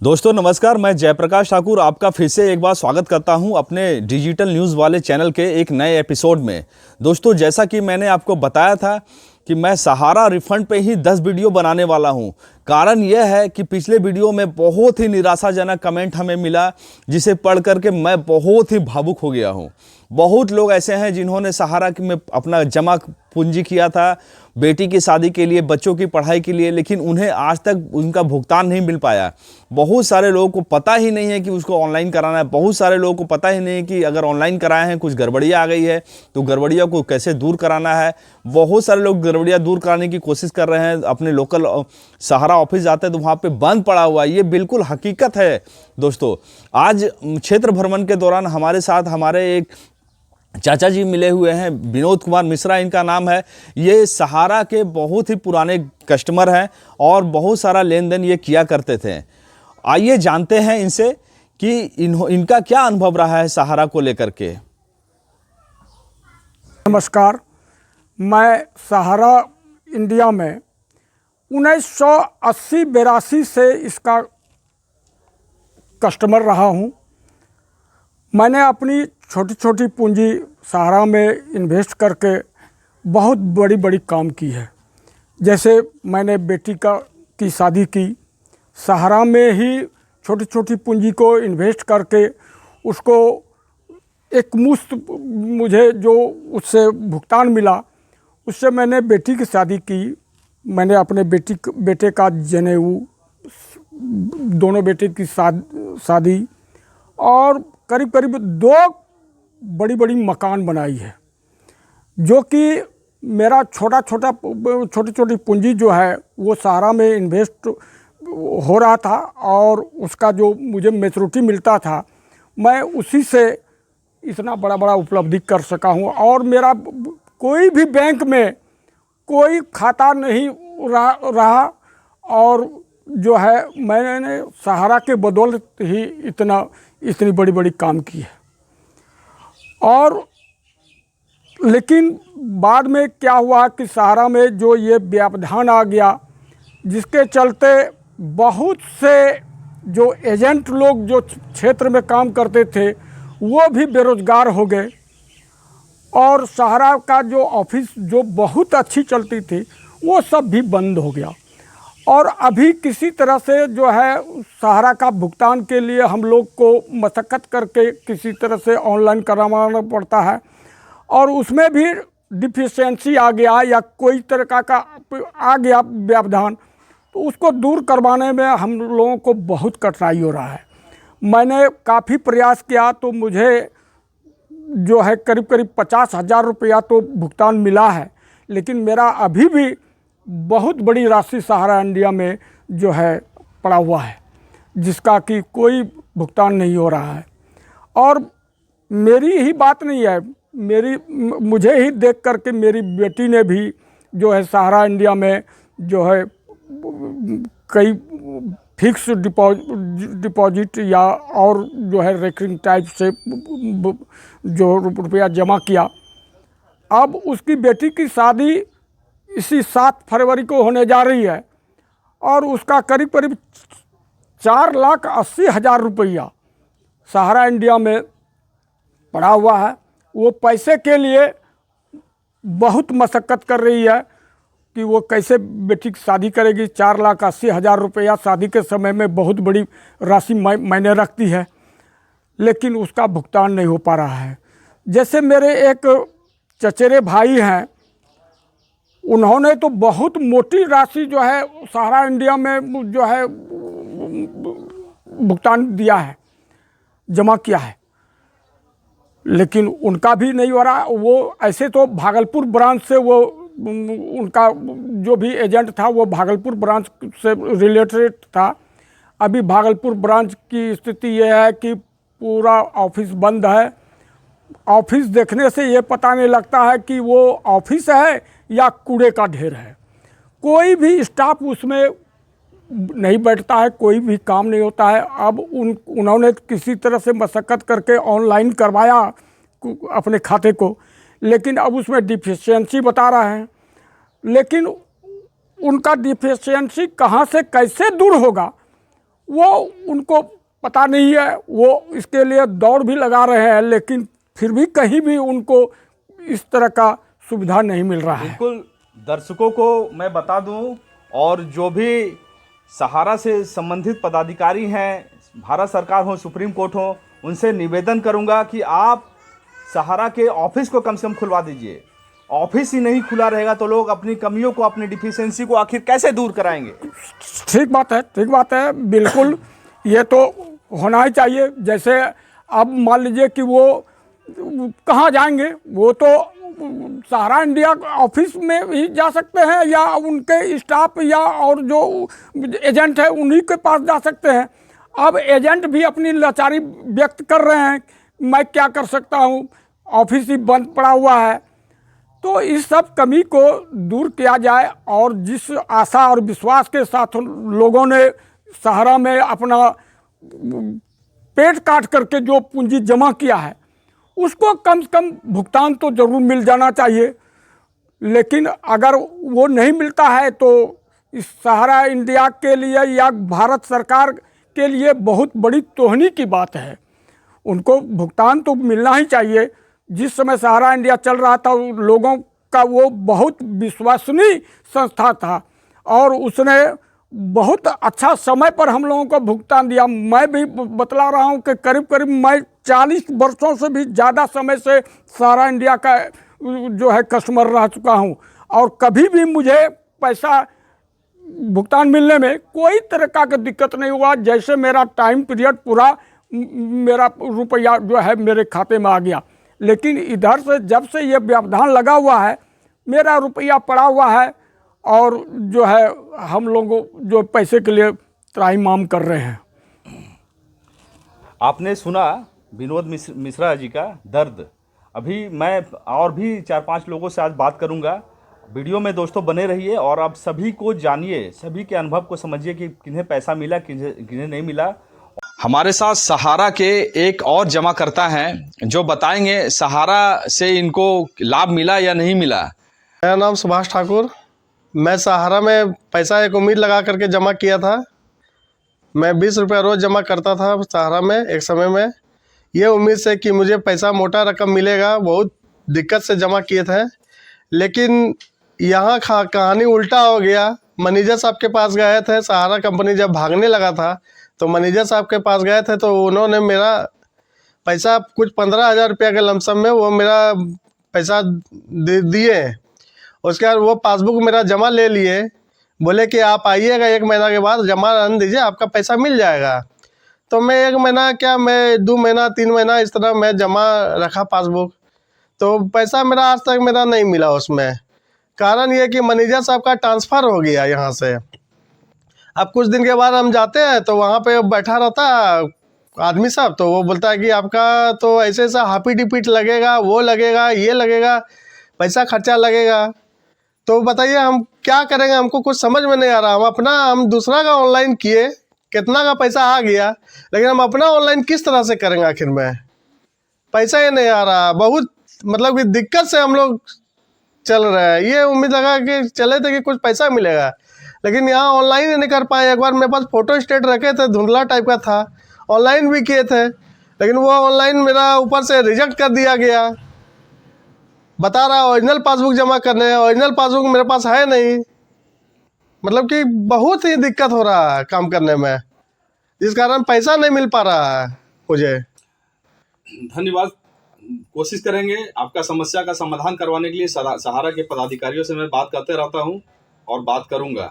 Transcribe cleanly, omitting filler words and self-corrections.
दोस्तों नमस्कार, मैं जयप्रकाश ठाकुर आपका फिर से एक बार स्वागत करता हूं अपने डिजिटल न्यूज़ वाले चैनल के एक नए एपिसोड में। दोस्तों जैसा कि मैंने आपको बताया था कि मैं सहारा रिफंड पे ही 10 वीडियो बनाने वाला हूं। कारण यह है कि पिछले वीडियो में बहुत ही निराशाजनक कमेंट हमें मिला, जिसे पढ़ करके मैं बहुत ही भावुक हो गया हूं। बहुत लोग ऐसे हैं जिन्होंने सहारा में अपना जमा पूंजी किया था बेटी की शादी के लिए, बच्चों की पढ़ाई के लिए, लेकिन उन्हें आज तक उनका भुगतान नहीं मिल पाया। बहुत सारे लोगों को पता ही नहीं है कि उसको ऑनलाइन कराना है। बहुत सारे लोगों को पता ही नहीं है कि अगर ऑनलाइन कराए हैं कुछ गड़बड़ियाँ आ गई है तो गड़बड़ियाँ को कैसे दूर कराना है। बहुत सारे लोग गड़बड़ियाँ दूर कराने की कोशिश कर रहे हैं। अपने लोकल सहारा ऑफिस जाते हैं तो वहाँ पे बंद पड़ा हुआ है। ये बिल्कुल हकीकत है। दोस्तों आज क्षेत्र भ्रमण के दौरान हमारे साथ हमारे एक चाचा जी मिले हुए हैं, विनोद कुमार मिश्रा इनका नाम है। ये सहारा के बहुत ही पुराने कस्टमर हैं और बहुत सारा लेन देन ये किया करते थे। आइए जानते हैं इनसे कि इनका क्या अनुभव रहा है सहारा को लेकर के। नमस्कार, मैं सहारा इंडिया में 1980-82 से इसका कस्टमर रहा हूं। मैंने अपनी छोटी छोटी पूंजी सहारा में इन्वेस्ट करके बहुत बड़ी बड़ी काम की है। जैसे मैंने बेटी की शादी की, सहारा में ही छोटी छोटी पूंजी को इन्वेस्ट करके उसको एक मुश्त मुझे जो उससे भुगतान मिला, उससे मैंने बेटी की शादी की। मैंने अपने बेटे का जनेऊ, दोनों बेटे की शादी और करीब करीब 2 बड़ी बड़ी मकान बनाई है। जो कि मेरा छोटी छोटी पूंजी जो है वो सहारा में इन्वेस्ट हो रहा था और उसका जो मुझे मैच्योरिटी मिलता था, मैं उसी से इतना बड़ा बड़ा उपलब्धि कर सका हूँ। और मेरा कोई भी बैंक में कोई खाता नहीं रहा और जो है मैंने सहारा के बदौलत ही इतनी बड़ी बड़ी काम की है। और लेकिन बाद में क्या हुआ कि सहारा में जो ये व्यवधान आ गया, जिसके चलते बहुत से जो एजेंट लोग जो क्षेत्र में काम करते थे वो भी बेरोजगार हो गए और सहारा का जो ऑफिस जो बहुत अच्छी चलती थी वो सब भी बंद हो गया। और अभी किसी तरह से जो है सहारा का भुगतान के लिए हम लोग को मशक्क़त करके किसी तरह से ऑनलाइन करवाना पड़ता है और उसमें भी डिफिशियंसी आ गया या कोई तरह का आ गया व्यवधान, तो उसको दूर करवाने में हम लोगों को बहुत कठिनाई हो रहा है। मैंने काफ़ी प्रयास किया तो मुझे जो है करीब करीब 50,000 रुपया तो भुगतान मिला है, लेकिन मेरा अभी भी बहुत बड़ी राशि सहारा इंडिया में जो है पड़ा हुआ है, जिसका कि कोई भुगतान नहीं हो रहा है। और मेरी ही बात नहीं है, मुझे ही देख करके मेरी बेटी ने भी जो है सहारा इंडिया में जो है कई फिक्स डिपॉजिट या और जो है रेकरिंग टाइप से जो रुपया जमा किया। अब उसकी बेटी की शादी इसी 7 फरवरी को होने जा रही है और उसका करीब करीब 4,80,000 रुपया सहारा इंडिया में पड़ा हुआ है। वो पैसे के लिए बहुत मशक्क़त कर रही है कि वो कैसे बेटी की शादी करेगी। 4,80,000 रुपया शादी के समय में बहुत बड़ी राशि मायने रखती है, लेकिन उसका भुगतान नहीं हो पा रहा है। जैसे मेरे एक चचेरे भाई हैं, उन्होंने तो बहुत मोटी राशि जो है सहारा इंडिया में जो है भुगतान दिया है, जमा किया है, लेकिन उनका भी नहीं हो रहा। वो ऐसे तो भागलपुर ब्रांच से वो उनका जो भी एजेंट था वो भागलपुर ब्रांच से रिलेटेड था। अभी भागलपुर ब्रांच की स्थिति ये है कि पूरा ऑफिस बंद है। ऑफिस देखने से ये पता नहीं लगता है कि वो ऑफिस है या कूड़े का ढेर है। कोई भी स्टाफ उसमें नहीं बैठता है, कोई भी काम नहीं होता है। अब उन्होंने किसी तरह से मशक्क़त करके ऑनलाइन करवाया अपने खाते को, लेकिन अब उसमें डिफिशियंसी बता रहा है। लेकिन उनका डिफिशियंसी कहाँ से कैसे दूर होगा वो उनको पता नहीं है, वो इसके लिए दौड़ भी लगा रहे हैं, लेकिन फिर भी कहीं भी उनको इस तरह का सुविधा नहीं मिल रहा है। बिल्कुल, दर्शकों को मैं बता दूं और जो भी सहारा से संबंधित पदाधिकारी हैं, भारत सरकार हो, सुप्रीम कोर्ट हो, उनसे निवेदन करूंगा कि आप सहारा के ऑफिस को कम से कम खुलवा दीजिए। ऑफिस ही नहीं खुला रहेगा तो लोग अपनी कमियों को, अपनी डिफिशियंसी को आखिर कैसे दूर कराएंगे? ठीक बात है, ठीक बात है, बिल्कुल ये तो होना ही चाहिए। जैसे अब मान लीजिए कि वो कहाँ जाएंगे, वो तो सहारा इंडिया ऑफिस में ही जा सकते हैं, या उनके स्टाफ या और जो एजेंट है उन्हीं के पास जा सकते हैं। अब एजेंट भी अपनी लाचारी व्यक्त कर रहे हैं, मैं क्या कर सकता हूँ, ऑफिस ही बंद पड़ा हुआ है। तो इस सब कमी को दूर किया जाए, और जिस आशा और विश्वास के साथ लोगों ने सहारा में अपना पेट काट करके जो पूंजी जमा किया है, उसको कम से कम भुगतान तो ज़रूर मिल जाना चाहिए। लेकिन अगर वो नहीं मिलता है तो इस सहारा इंडिया के लिए या भारत सरकार के लिए बहुत बड़ी तोहनी की बात है। उनको भुगतान तो मिलना ही चाहिए। जिस समय सहारा इंडिया चल रहा था, लोगों का वो बहुत विश्वसनीय संस्था था, और उसने बहुत अच्छा समय पर हम लोगों को भुगतान दिया। मैं भी बतला रहा हूँ कि करीब करीब मैं 40 वर्षों से भी ज़्यादा समय से सहारा इंडिया का जो है कस्टमर रह चुका हूँ, और कभी भी मुझे पैसा भुगतान मिलने में कोई तरह का दिक्कत नहीं हुआ। जैसे मेरा टाइम पीरियड पूरा, मेरा रुपया जो है मेरे खाते में आ गया। लेकिन इधर से जब से ये व्यवधान लगा हुआ है, मेरा रुपया पड़ा हुआ है, और जो है हम लोगों जो पैसे के लिए त्राहिमाम कर रहे हैं। आपने सुना विनोद मिश्रा जी का दर्द। अभी मैं और भी 4-5 लोगों से आज बात करूंगा। वीडियो में दोस्तों बने रहिए और आप सभी को जानिए, सभी के अनुभव को समझिए कि किन्हें पैसा मिला, किन्हें नहीं मिला। हमारे साथ सहारा के एक और जमा करता हैं जो बताएंगे सहारा से इनको लाभ मिला या नहीं मिला। मेरा नाम सुभाष ठाकुर। मैं सहारा में पैसा एक उम्मीद लगा करके जमा किया था। मैं 20 रुपया रोज़ जमा करता था सहारा में एक समय में, ये उम्मीद से कि मुझे पैसा मोटा रकम मिलेगा। बहुत दिक्कत से जमा किए थे, लेकिन यहाँ कहानी उल्टा हो गया। मैनेजर साहब के पास गए थे, सहारा कंपनी जब भागने लगा था तो मैनेजर साहब के पास गए थे, तो उन्होंने मेरा पैसा कुछ 15,000 रुपया के लमसम में वो मेरा पैसा दिए। उसके बाद वो पासबुक मेरा जमा ले लिए, बोले कि आप आइएगा 1 महीना के बाद जमा रन दीजिए, आपका पैसा मिल जाएगा। तो मैं 1 महीना क्या, मैं 2 महीना 3 महीना इस तरह मैं जमा रखा पासबुक, तो पैसा मेरा आज तक मेरा नहीं मिला उसमें। कारण ये कि मैनेजर साहब का ट्रांसफ़र हो गया यहाँ से। अब कुछ दिन के बाद हम जाते हैं तो वहाँ पे बैठा रहता आदमी साहब, तो वो बोलता है कि आपका तो ऐसे ऐसा हापी डिपीट लगेगा, वो लगेगा, ये लगेगा, पैसा खर्चा लगेगा। तो बताइए हम क्या करेंगे, हमको कुछ समझ में नहीं आ रहा। हम दूसरा का ऑनलाइन किए, कितना का पैसा आ गया, लेकिन हम अपना ऑनलाइन किस तरह से करेंगे आखिर में? पैसा ही नहीं आ रहा। बहुत मतलब कि दिक्कत से हम लोग चल रहे हैं। ये उम्मीद लगा कि चले थे कि कुछ पैसा मिलेगा, लेकिन यहाँ ऑनलाइन ही नहीं कर पाए। एक बार मेरे पास फ़ोटो स्टेट रखे थे, धुंधला टाइप का था, ऑनलाइन भी किए थे, लेकिन वो ऑनलाइन मेरा ऊपर से रिजेक्ट कर दिया गया। बता रहा ओरिजिनल पासबुक जमा करने, ओरिजिनल पासबुक मेरे पास है नहीं। मतलब कि बहुत ही दिक्कत हो रहा है काम करने में, जिस कारण पैसा नहीं मिल पा रहा है मुझे। धन्यवाद। कोशिश करेंगे आपका समस्या का समाधान करवाने के लिए। सहारा के पदाधिकारियों से मैं बात करते रहता हूं और बात करूंगा।